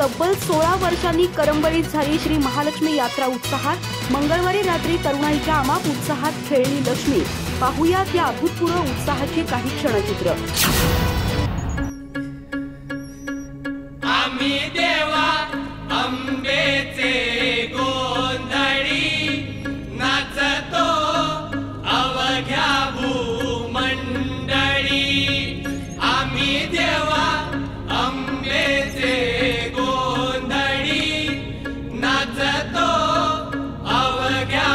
तब्बल 16 वर्षांनी करंबळीत झाली श्री महालक्ष्मी यात्रा उत्साहात। मंगळवारी रात्री तरुणाईच्या अमाप उत्साहात खेळली लक्ष्मी। पाहुयात या अभूतपूर्व उत्साहाची काही क्षणचित्र। आम्ही देवा अंबेचे गोंधळी नाचतो अवघ्या भूमंडळी। आम्ही देवा अंबेचे गोंधळी नाचतो अवघ्या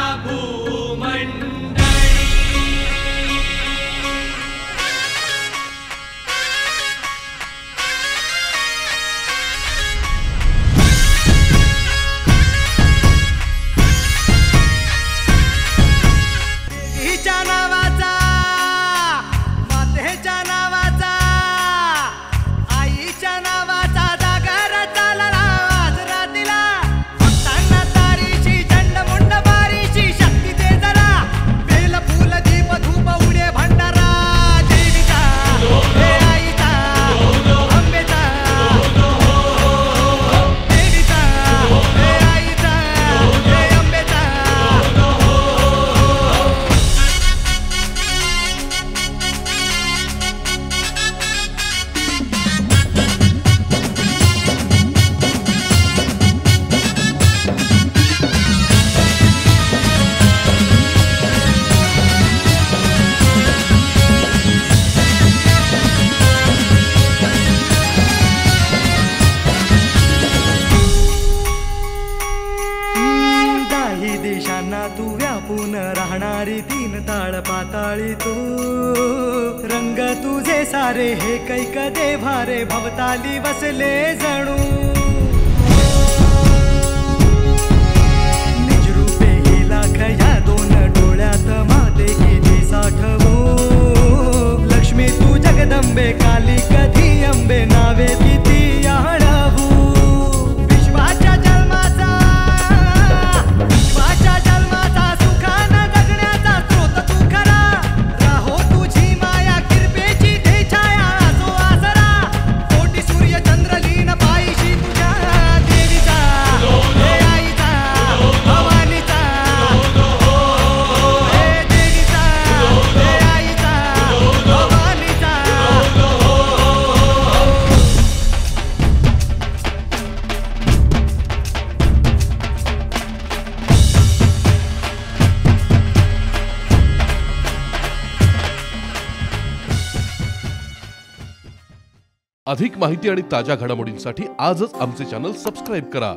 तू व्यापून राहणारी तीन ताळ पाताळी तू रंग तुझे सारे हे कैक देभारे भवताली वसले जणू निज रूपे ही लाख या दोन डोळ्यात माते किती साठवू लक्ष्मी तू जगदंबे काली कधी अंबे नावे किती आळवू विश्वाच्या जन्माचा अधिक माहिती आणि ताज्या घडामोडींसाठी आजच आमचे चॅनल सबस्क्राइब करा।